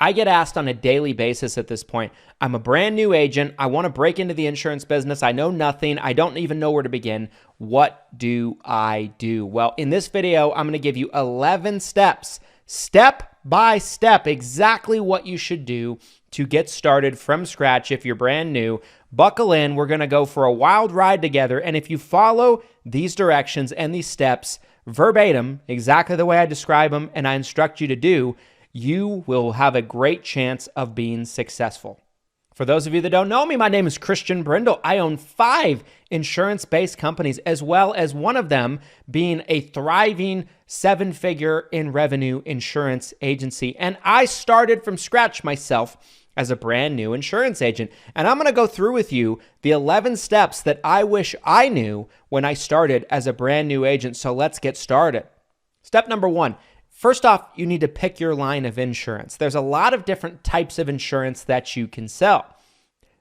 I get asked on a daily basis at this point. I'm a brand new agent. I want to break into the insurance business. I know nothing. I don't even know where to begin. What do I do? Well, in this video, I'm going to give you 11 steps, step by step, exactly what you should do to get started from scratch if you're brand new. Buckle in. We're going to go for a wild ride together. And if you follow these directions and these steps verbatim, exactly the way I describe them and I instruct you to do, you will have a great chance of being successful. For those of you that don't know me, my name is Christian Brindle. I own 5 insurance-based companies, as well as one of them being a thriving 7-figure in revenue insurance agency. And I started from scratch myself as a brand new insurance agent. And I'm going to go through with you the 11 steps that I wish I knew when I started as a brand new agent. So let's get started. Step number 1. First off, you need to pick your line of insurance. There's a lot of different types of insurance that you can sell.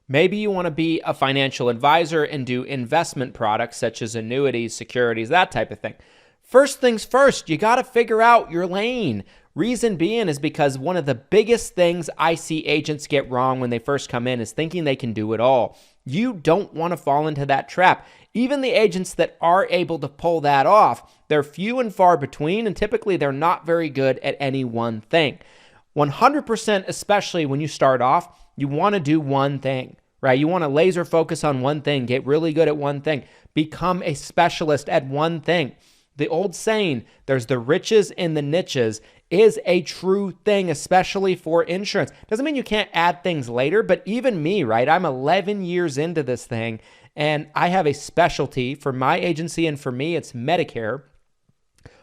Maybe you want to be a financial advisor and do investment products such as annuities, securities, that type of thing. First things first, you got to figure out your lane. Reason being is because one of the biggest things I see agents get wrong when they first come in is thinking they can do it all. You don't want to fall into that trap. Even the agents that are able to pull that off, they're few and far between, and typically they're not very good at any one thing. 100%, especially when you start off, you want to do one thing, right? You want to laser focus on one thing, get really good at one thing, become a specialist at one thing. The old saying, there's the riches in the niches, is a true thing, especially for insurance. Doesn't mean you can't add things later, but even me, right? I'm 11 years into this thing, and I have a specialty for my agency, and for me, it's Medicare.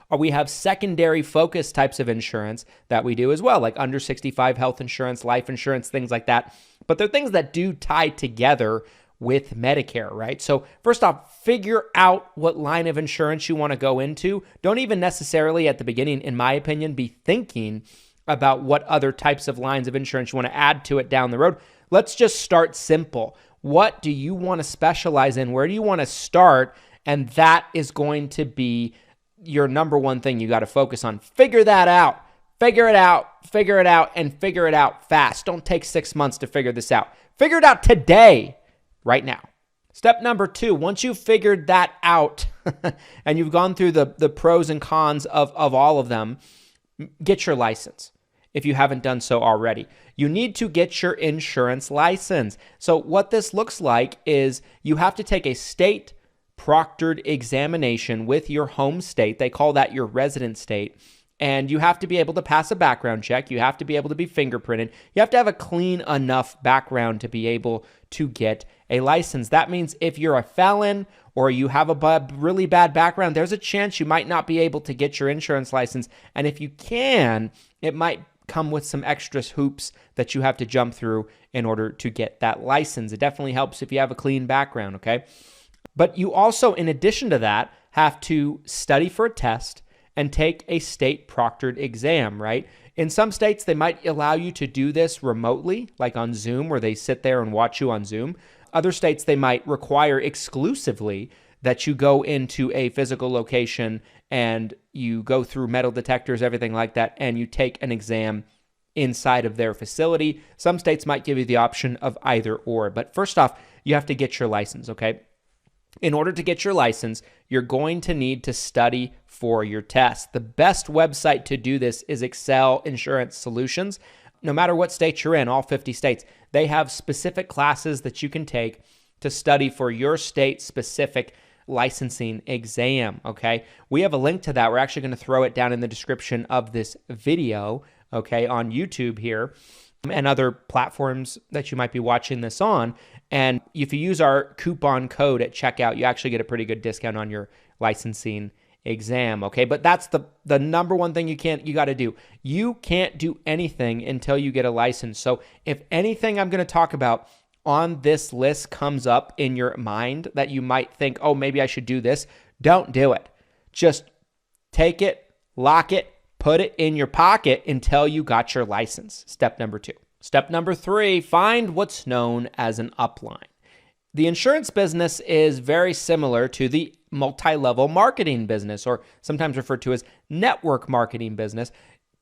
Or we have secondary focus types of insurance that we do as well, like under 65 health insurance, life insurance, things like that. But they're things that do tie together with Medicare, right? So first off, figure out what line of insurance you want to go into. Don't even necessarily at the beginning, in my opinion, be thinking about what other types of lines of insurance you want to add to it down the road. Let's just start simple. What do you want to specialize in? Where do you want to start? And that is going to be your number one thing you got to focus on. Figure that out. Figure it out, and figure it out fast. Don't take 6 months to figure this out. Figure it out today. Right now. Step number 2, once you've figured that out and you've gone through the pros and cons of all of them, get your license if you haven't done so already. You need to get your insurance license. So what this looks like is you have to take a state proctored examination with your home state. They call that your resident state. And you have to be able to pass a background check. You have to be able to be fingerprinted. You have to have a clean enough background to be able to get a license. That means if you're a felon or you have a really bad background, there's a chance you might not be able to get your insurance license. And if you can, it might come with some extra hoops that you have to jump through in order to get that license. It definitely helps if you have a clean background, okay? But you also, in addition to that, have to study for a test and take a state proctored exam, right? In some states, they might allow you to do this remotely, like on Zoom, where they sit there and watch you on Zoom. Other states, they might require exclusively that you go into a physical location and you go through metal detectors, everything like that, and you take an exam inside of their facility. Some states might give you the option of either or. But first off, you have to get your license, okay? In order to get your license, you're going to need to study for your test. The best website to do this is Excel Insurance Solutions. No matter what state you're in, all 50 states, they have specific classes that you can take to study for your state-specific licensing exam, okay? We have a link to that. We're actually going to throw it down in the description of this video, okay, on YouTube here and other platforms that you might be watching this on. And if you use our coupon code at checkout, you actually get a pretty good discount on your licensing exam, okay? But that's the number one thing you got to do. You can't do anything until you get a license. So if anything I'm going to talk about on this list comes up in your mind that you might think, oh, maybe I should do this, don't do it. Just take it, lock it, put it in your pocket until you got your license. Step number 2. Step number 3, find what's known as an upline. The insurance business is very similar to the multi-level marketing business, or sometimes referred to as network marketing business.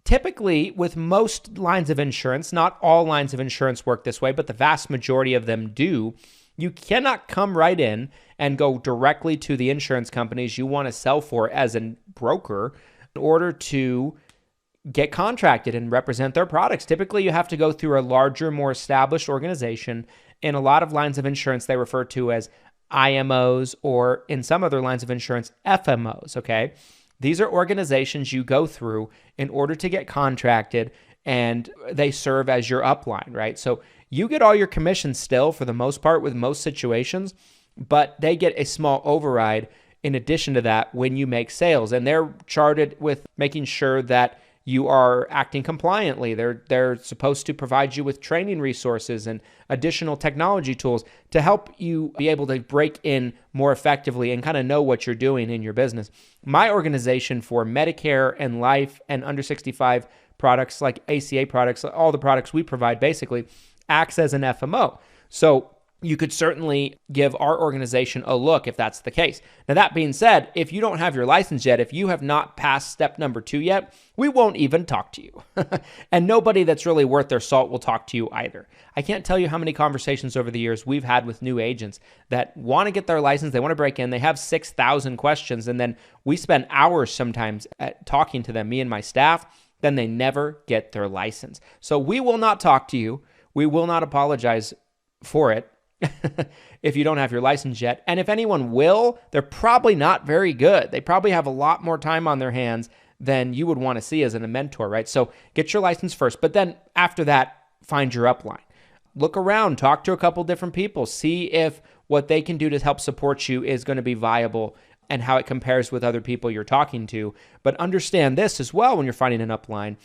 typically with most lines of insurance, not all lines of insurance work this way, but the vast majority of them do, you cannot come right in and go directly to the insurance companies you want to sell for as a broker in order to get contracted and represent their products. Typically, you have to go through a larger, more established organization. In a lot of lines of insurance, they refer to as IMOs, or in some other lines of insurance, FMOs, okay? These are organizations you go through in order to get contracted, and they serve as your upline, right? So you get all your commissions still for the most part with most situations, but they get a small override in addition to that when you make sales. And they're charted with making sure that you are acting compliantly. They're supposed to provide you with training resources and additional technology tools to help you be able to break in more effectively and kind of know what you're doing in your business. My organization for Medicare and life and under 65 products like ACA products, all the products we provide basically acts as an FMO. So you could certainly give our organization a look if that's the case. Now, that being said, if you don't have your license yet, if you have not passed step number 2 yet, we won't even talk to you. And nobody that's really worth their salt will talk to you either. I can't tell you how many conversations over the years we've had with new agents that want to get their license, they want to break in, they have 6,000 questions, and then we spend hours sometimes at talking to them, me and my staff, then they never get their license. So we will not talk to you. We will not apologize for it. If you don't have your license yet. And if anyone will, they're probably not very good. They probably have a lot more time on their hands than you would want to see as a mentor, right? So get your license first, but then after that, find your upline. Look around, talk to a couple different people, see if what they can do to help support you is going to be viable and how it compares with other people you're talking to. But understand this as well when you're finding an upline.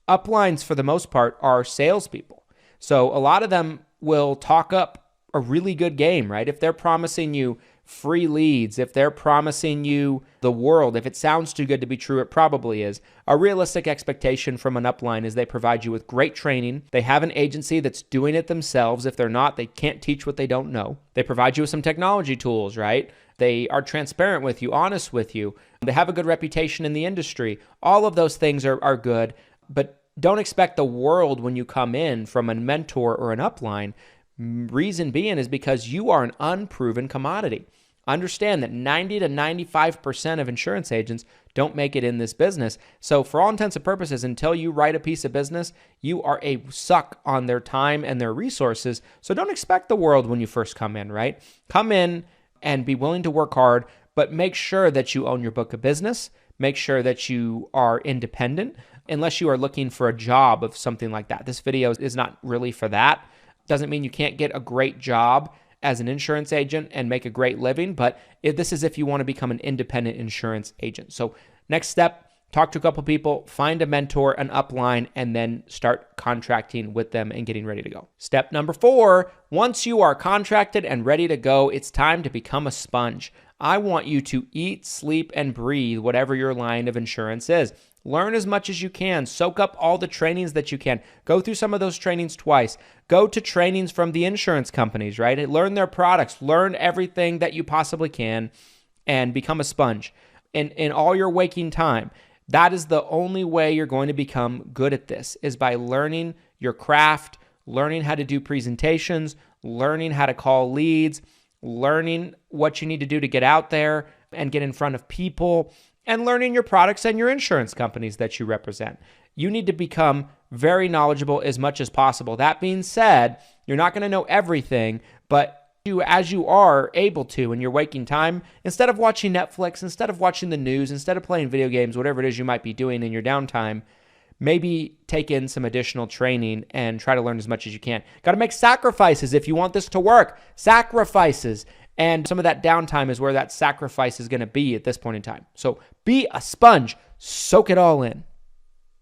Uplines, for the most part, are salespeople. So a lot of them will talk up a really good game, right? If they're promising you free leads, if they're promising you the world, if it sounds too good to be true, it probably is. A realistic expectation from an upline is they provide you with great training. They have an agency that's doing it themselves. If they're not, they can't teach what they don't know. They provide you with some technology tools, right? They are transparent with you, honest with you. They have a good reputation in the industry. All of those things are good, but don't expect the world when you come in from a mentor or an upline. Reason being is because you are an unproven commodity. Understand that 90 to 95% of insurance agents don't make it in this business. So for all intents and purposes, until you write a piece of business, you are a suck on their time and their resources. So don't expect the world when you first come in, right? Come in and be willing to work hard, but make sure that you own your book of business. Make sure that you are independent, unless you are looking for a job of something like that. This video is not really for that. Doesn't mean you can't get a great job as an insurance agent and make a great living, but this is if you want to become an independent insurance agent. So next step, talk to a couple people, find a mentor, an upline, and then start contracting with them and getting ready to go. Step number 4, once you are contracted and ready to go, it's time to become a sponge. I want you to eat, sleep, and breathe whatever your line of insurance is. Learn as much as you can. Soak up all the trainings that you can. Go through some of those trainings twice. Go to trainings from the insurance companies, right? And learn their products. Learn everything that you possibly can and become a sponge. In all your waking time, that is the only way you're going to become good at this, is by learning your craft, learning how to do presentations, learning how to call leads, learning what you need to do to get out there and get in front of people, and learning your products and your insurance companies that you represent. You need to become very knowledgeable as much as possible. That being said, you're not going to know everything, but as you are able to in your waking time, instead of watching Netflix, instead of watching the news, instead of playing video games, whatever it is you might be doing in your downtime, maybe take in some additional training and try to learn as much as you can. Got to make sacrifices if you want this to work. Sacrifices. And some of that downtime is where that sacrifice is going to be at this point in time. So be a sponge. Soak it all in.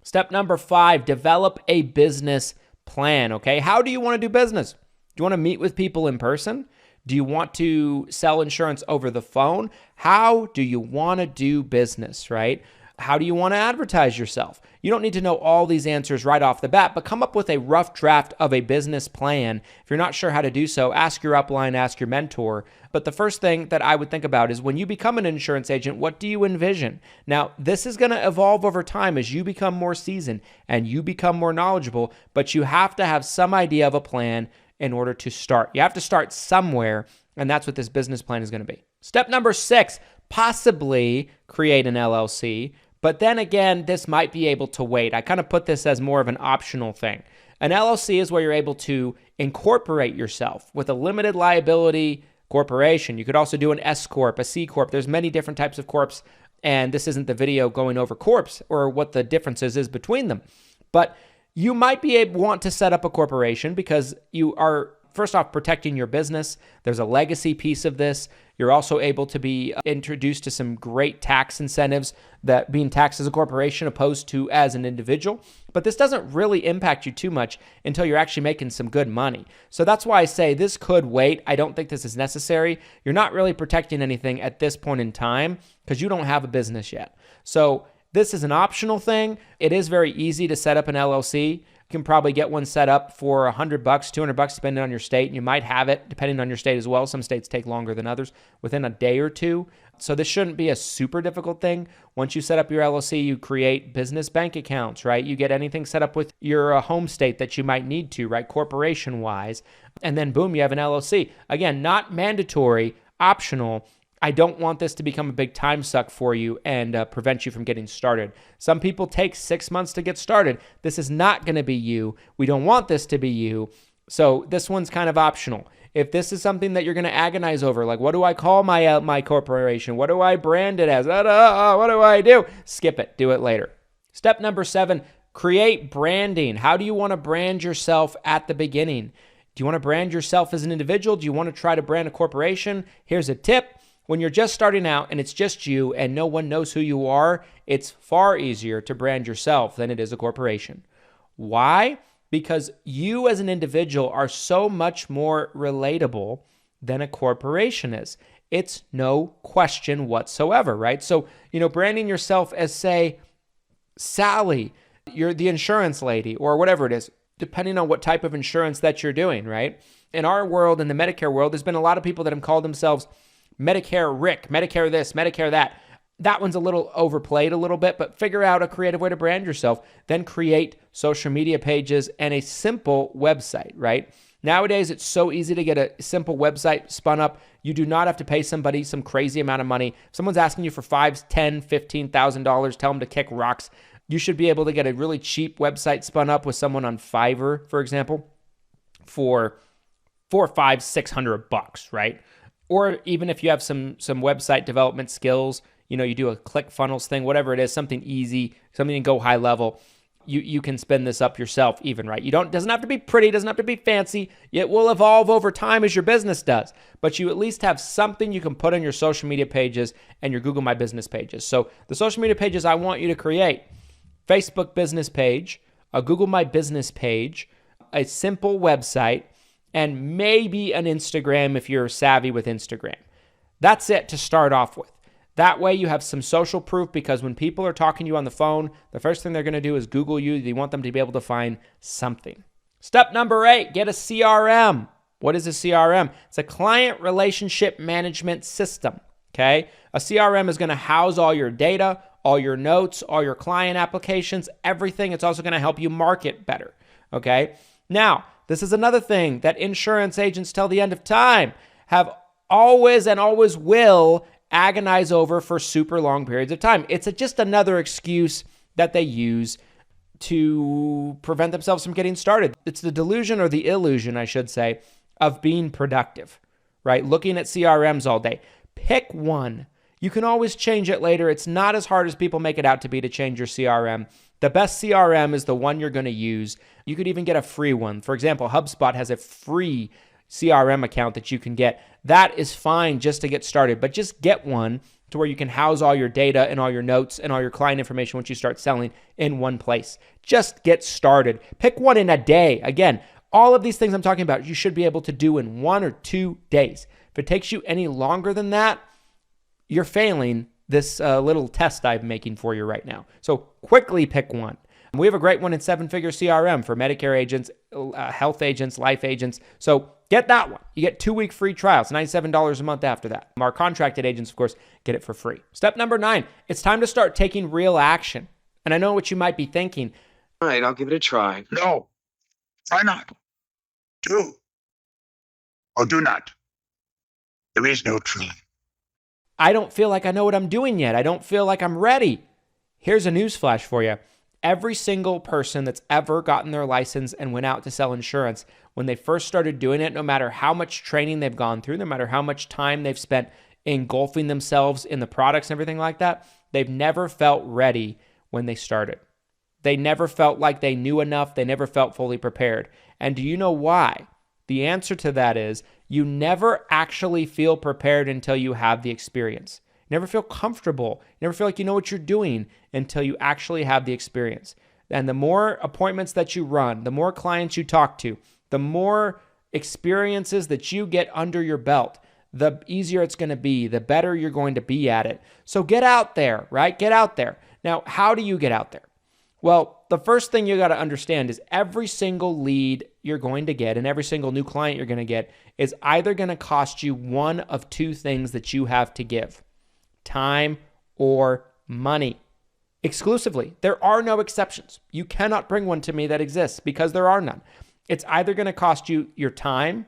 Step number 5, develop a business plan, okay? How do you want to do business? Do you want to meet with people in person? Do you want to sell insurance over the phone? How do you want to do business, right? How do you want to advertise yourself? You don't need to know all these answers right off the bat, but come up with a rough draft of a business plan. If you're not sure how to do so, ask your upline, ask your mentor. But the first thing that I would think about is when you become an insurance agent, what do you envision? Now, this is going to evolve over time as you become more seasoned and you become more knowledgeable, but you have to have some idea of a plan in order to start. You have to start somewhere, and that's what this business plan is going to be. Step number 6, possibly create an LLC. But then again, this might be able to wait. I kind of put this as more of an optional thing. An LLC is where you're able to incorporate yourself with a limited liability corporation. You could also do an S Corp, a C Corp. There's many different types of corps, and this isn't the video going over corps or what the differences is between them. But you might want to set up a corporation because you are, first off, protecting your business. There's a legacy piece of this. You're also able to be introduced to some great tax incentives that being taxed as a corporation opposed to as an individual. But this doesn't really impact you too much until you're actually making some good money. So that's why I say this could wait. I don't think this is necessary. You're not really protecting anything at this point in time because you don't have a business yet. So this is an optional thing. It is very easy to set up an LLC. You can probably get one set up for $100, $200, depending on your state. And you might have it depending on your state as well. Some states take longer than others within a day or two. So this shouldn't be a super difficult thing. Once you set up your LLC, you create business bank accounts, right? You get anything set up with your home state that you might need to, right? Corporation-wise. And then boom, you have an LLC. Again, not mandatory, optional. I don't want this to become a big time suck for you and prevent you from getting started. Some people take 6 months to get started. This is not going to be you. We don't want this to be you. So this one's kind of optional. If this is something that you're going to agonize over, like what do I call my corporation? What do I brand it as? What do I do? Skip it. Do it later. Step number 7, create branding. How do you want to brand yourself at the beginning? Do you want to brand yourself as an individual? Do you want to try to brand a corporation? Here's a tip. When you're just starting out and it's just you and no one knows who you are, it's far easier to brand yourself than it is a corporation. Why? Because you as an individual are so much more relatable than a corporation is. It's no question whatsoever, right? So, branding yourself as, say, Sally, you're the insurance lady or whatever it is, depending on what type of insurance that you're doing, right? In our world, in the Medicare world, there's been a lot of people that have called themselves Medicare Rick, Medicare this, Medicare that. That one's a little overplayed a little bit, but figure out a creative way to brand yourself. Then create social media pages and a simple website, right? Nowadays, it's so easy to get a simple website spun up. You do not have to pay somebody some crazy amount of money. If someone's asking you for $5,000, $10,000, $15,000, tell them to kick rocks. You should be able to get a really cheap website spun up with someone on Fiverr, for example, for $400, $500, $600, right? Or even if you have some website development skills, you do a ClickFunnels thing, whatever it is, something easy, something to go high level, you can spin this up yourself even, right? Doesn't have to be pretty, doesn't have to be fancy. It will evolve over time as your business does, but you at least have something you can put on your social media pages and your Google My Business pages. So the social media pages I want you to create: Facebook business page, a Google My Business page, a simple website, and maybe an Instagram if you're savvy with Instagram. That's it to start off with. That way you have some social proof, because when people are talking to you on the phone, the first thing they're going to do is Google you. You want them to be able to find something. Step number 8, get a CRM. What is a CRM? It's a client relationship management system, okay? A CRM is going to house all your data, all your notes, all your client applications, everything. It's also going to help you market better, okay? Now, this is another thing that insurance agents till the end of time have always and always will agonize over for super long periods of time. It's just another excuse that they use to prevent themselves from getting started. It's the delusion, or the illusion, I should say, of being productive, right? Looking at CRMs all day. Pick one. You can always change it later. It's not as hard as people make it out to be to change your CRM. The best CRM is the one you're going to use. You could even get a free one. For example, HubSpot has a free CRM account that you can get. That is fine just to get started, but just get one to where you can house all your data and all your notes and all your client information once you start selling in one place. Just get started. Pick one in a day. Again, all of these things I'm talking about, you should be able to do in 1 or 2 days. If it takes you any longer than that, you're failing this little test I'm making for you right now. So quickly pick one. We have a great one in 7-figure CRM for Medicare agents, health agents, life agents. So get that one. You get 2-week free trials, $97 a month after that. Our contracted agents, of course, get it for free. Step number 9, it's time to start taking real action. And I know what you might be thinking. All right, I'll give it a try. No, try not. Do or do not. There is no try. I don't feel like I know what I'm doing yet. I don't feel like I'm ready. Here's a newsflash for you. Every single person that's ever gotten their license and went out to sell insurance, when they first started doing it, no matter how much training they've gone through, no matter how much time they've spent engulfing themselves in the products and everything like that, they've never felt ready when they started. They never felt like they knew enough. They never felt fully prepared. And do you know why? The answer to that is you never actually feel prepared until you have the experience. You never feel comfortable. You never feel like you know what you're doing until you actually have the experience. And the more appointments that you run, the more clients you talk to, the more experiences that you get under your belt, the easier it's going to be, the better you're going to be at it. So get out there, right? Get out there. Now, how do you get out there? Well, the first thing you got to understand is every single lead you're going to get and every single new client you're going to get is either going to cost you one of two things that you have to give: time or money. Exclusively. There are no exceptions. You cannot bring one to me that exists because there are none. It's either going to cost you your time,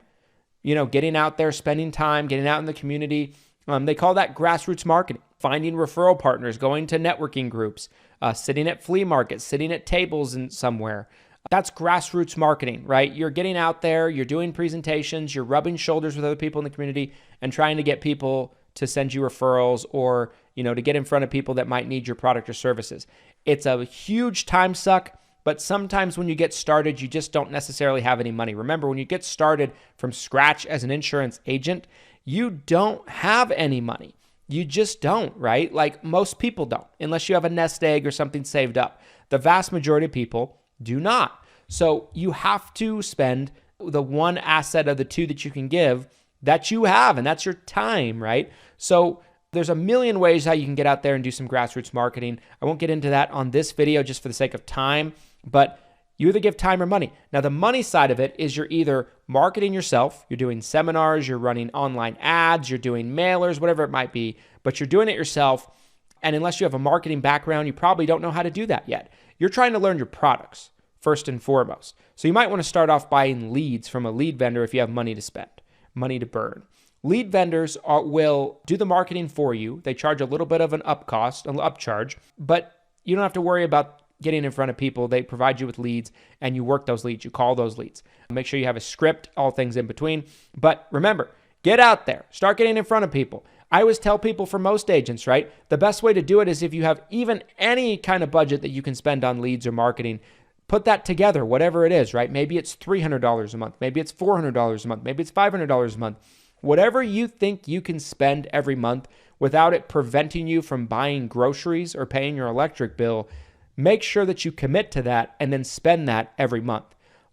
getting out there, spending time, getting out in the community. They call that grassroots marketing, finding referral partners, going to networking groups, sitting at flea markets, sitting at tables and somewhere. That's grassroots marketing, right? You're getting out there, you're doing presentations, you're rubbing shoulders with other people in the community and trying to get people to send you referrals or, to get in front of people that might need your product or services. It's a huge time suck, but sometimes when you get started, you just don't necessarily have any money. Remember, when you get started from scratch as an insurance agent, you don't have any money. You just don't, right? Like most people don't, unless you have a nest egg or something saved up. The vast majority of people do not. So you have to spend the one asset of the two that you can give that you have, and that's your time, right? So there's a million ways how you can get out there and do some grassroots marketing. I won't get into that on this video just for the sake of time, but you either give time or money. Now, the money side of it is you're either marketing yourself, you're doing seminars, you're running online ads, you're doing mailers, whatever it might be, but you're doing it yourself. And unless you have a marketing background, you probably don't know how to do that yet. You're trying to learn your products first and foremost. So you might want to start off buying leads from a lead vendor if you have money to spend, money to burn. Lead vendors will do the marketing for you. They charge a little bit of an upcharge, but you don't have to worry about getting in front of people. They provide you with leads and you work those leads. You call those leads. Make sure you have a script, all things in between. But remember, get out there. Start getting in front of people. I always tell people, for most agents, right, the best way to do it is if you have even any kind of budget that you can spend on leads or marketing, put that together, whatever it is, right? Maybe it's $300 a month. Maybe it's $400 a month. Maybe it's $500 a month. Whatever you think you can spend every month without it preventing you from buying groceries or paying your electric bill, make sure that you commit to that and then spend that every month.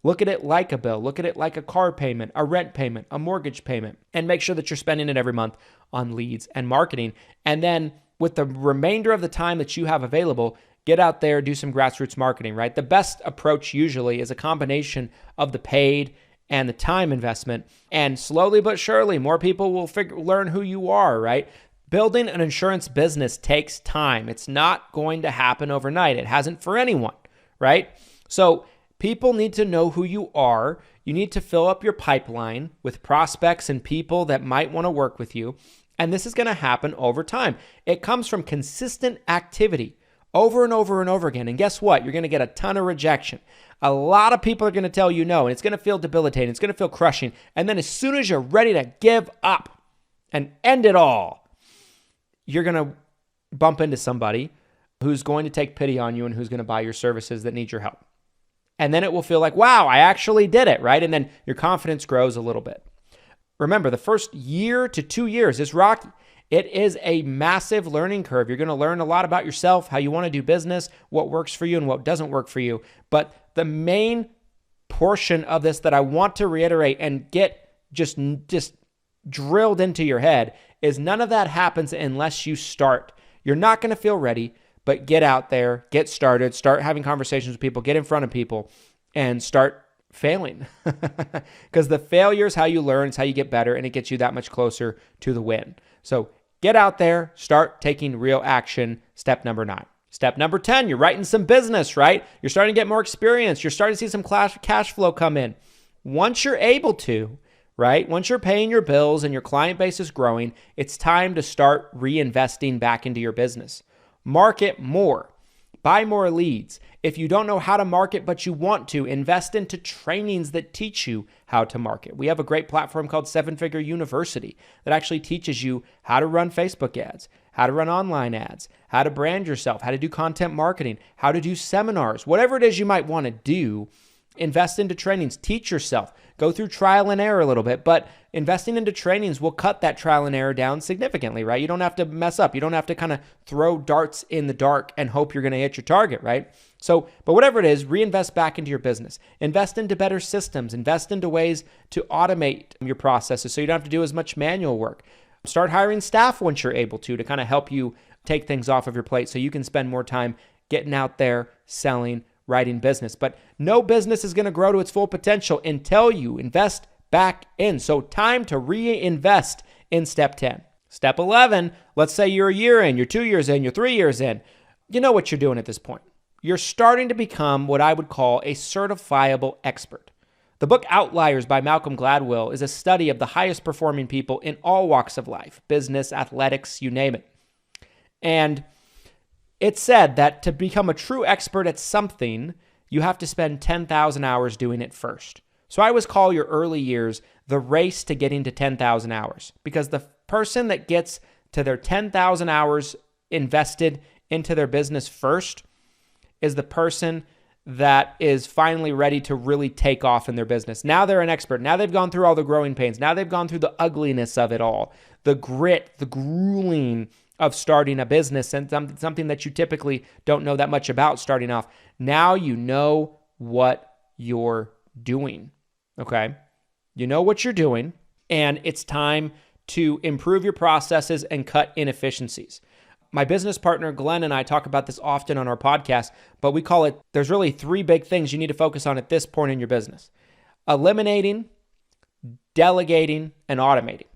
Look at it like a bill. Look at it like a car payment, a rent payment, a mortgage payment, and make sure that you're spending it every month on leads and marketing. And then with the remainder of the time that you have available, get out there, do some grassroots marketing, right? The best approach usually is a combination of the paid and the time investment. And slowly but surely, more people will learn who you are, right? Building an insurance business takes time. It's not going to happen overnight. It hasn't for anyone, right? So people need to know who you are. You need to fill up your pipeline with prospects and people that might want to work with you. And this is going to happen over time. It comes from consistent activity over and over and over again. And guess what? You're going to get a ton of rejection. A lot of people are going to tell you no, and it's going to feel debilitating. It's going to feel crushing. And then as soon as you're ready to give up and end it all, you're going to bump into somebody who's going to take pity on you and who's going to buy your services that need your help. And then it will feel like, wow, I actually did it, right? And then your confidence grows a little bit. Remember, the first year to 2 years is rocky. It is a massive learning curve. You're going to learn a lot about yourself, how you want to do business, what works for you and what doesn't work for you. But the main portion of this that I want to reiterate and get just drilled into your head is none of that happens unless you start. You're not going to feel ready, but get out there, get started, start having conversations with people, get in front of people, and start failing. Because the failure is how you learn, it's how you get better, and it gets you that much closer to the win. So get out there, start taking real action. Step number 9. Step number 10, you're writing some business, right? You're starting to get more experience. You're starting to see some cash flow come in. Once you're able to, right? Once you're paying your bills and your client base is growing, it's time to start reinvesting back into your business. Market more. Buy more leads. If you don't know how to market, but you want to, invest into trainings that teach you how to market. We have a great platform called 7-Figure University that actually teaches you how to run Facebook ads, how to run online ads, how to brand yourself, how to do content marketing, how to do seminars, whatever it is you might want to do. Invest into trainings, teach yourself, go through trial and error a little bit, but investing into trainings will cut that trial and error down significantly, right? You don't have to mess up. You don't have to kind of throw darts in the dark and hope you're going to hit your target, right? So, but whatever it is, reinvest back into your business. Invest into better systems. Invest into ways to automate your processes so you don't have to do as much manual work. Start hiring staff once you're able to kind of help you take things off of your plate so you can spend more time getting out there, selling, writing business. But no business is going to grow to its full potential until you invest back in. So time to reinvest in step 10. Step 11, let's say you're a year in, you're 2 years in, you're 3 years in. You know what you're doing at this point. You're starting to become what I would call a certifiable expert. The book Outliers by Malcolm Gladwell is a study of the highest performing people in all walks of life, business, athletics, you name it. And it said that to become a true expert at something, you have to spend 10,000 hours doing it first. So I always call your early years the race to getting to 10,000 hours, because the person that gets to their 10,000 hours invested into their business first is the person that is finally ready to really take off in their business. Now they're an expert. Now they've gone through all the growing pains. Now they've gone through the ugliness of it all, the grit, the grueling of starting a business, and something that you typically don't know that much about starting off. Now you know what you're doing, okay? You know what you're doing, and it's time to improve your processes and cut inefficiencies. My business partner, Glenn, and I talk about this often on our podcast, but we call it, there's really 3 big things you need to focus on at this point in your business: eliminating, delegating, and automating.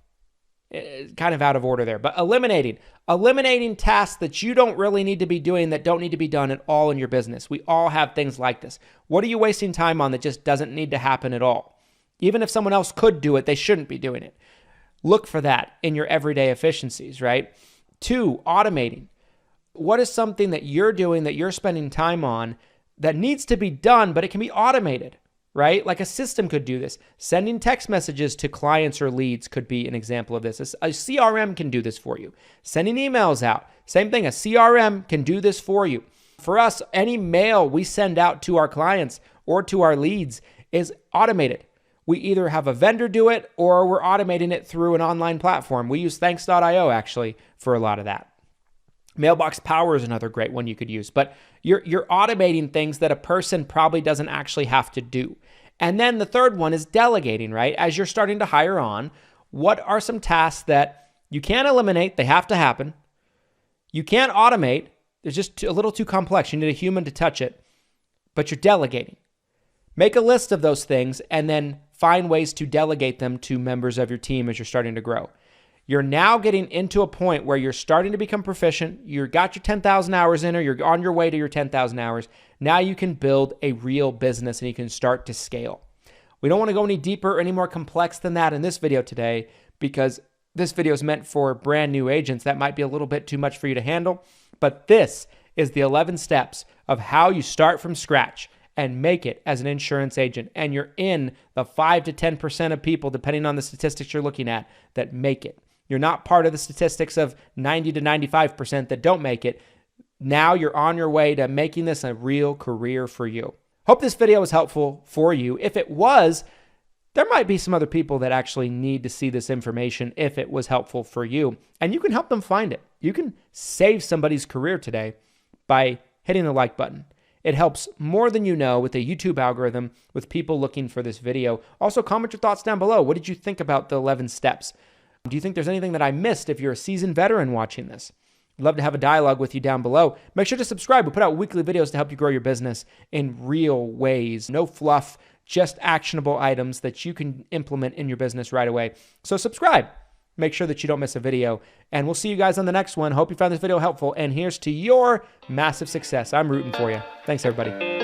Kind of out of order there, but eliminating tasks that you don't really need to be doing, that don't need to be done at all in your business. We all have things like this. What are you wasting time on that just doesn't need to happen at all? Even if someone else could do it, they shouldn't be doing it. Look for that in your everyday efficiencies, right? 2, automating. What is something that you're doing, that you're spending time on, that needs to be done, but it can be automated, right? Like a system could do this. Sending text messages to clients or leads could be an example of this. A CRM can do this for you. Sending emails out, same thing. A CRM can do this for you. For us, any mail we send out to our clients or to our leads is automated. We either have a vendor do it or we're automating it through an online platform. We use thanks.io actually for a lot of that. Mailbox Power is another great one you could use, but you're automating things that a person probably doesn't actually have to do. And then the third one is delegating, right? As you're starting to hire on, what are some tasks that you can't eliminate? They have to happen. You can't automate. It's just a little too complex. You need a human to touch it, but you're delegating. Make a list of those things and then find ways to delegate them to members of your team as you're starting to grow. You're now getting into a point where you're starting to become proficient. You got your 10,000 hours in, or you're on your way to your 10,000 hours. Now you can build a real business and you can start to scale. We don't want to go any deeper or any more complex than that in this video today, because this video is meant for brand new agents. That might be a little bit too much for you to handle, but this is the 11 steps of how you start from scratch and make it as an insurance agent. And you're in the 5 to 10% of people, depending on the statistics you're looking at, that make it. You're not part of the statistics of 90 to 95% that don't make it. Now you're on your way to making this a real career for you. Hope this video was helpful for you. If it was, there might be some other people that actually need to see this information if it was helpful for you. And you can help them find it. You can save somebody's career today by hitting the like button. It helps more than you know with the YouTube algorithm, with people looking for this video. Also, comment your thoughts down below. What did you think about the 11 steps? Do you think there's anything that I missed if you're a seasoned veteran watching this? Love to have a dialogue with you down below. Make sure to subscribe. We put out weekly videos to help you grow your business in real ways. No fluff, just actionable items that you can implement in your business right away. So subscribe. Make sure that you don't miss a video. And we'll see you guys on the next one. Hope you found this video helpful. And here's to your massive success. I'm rooting for you. Thanks, everybody.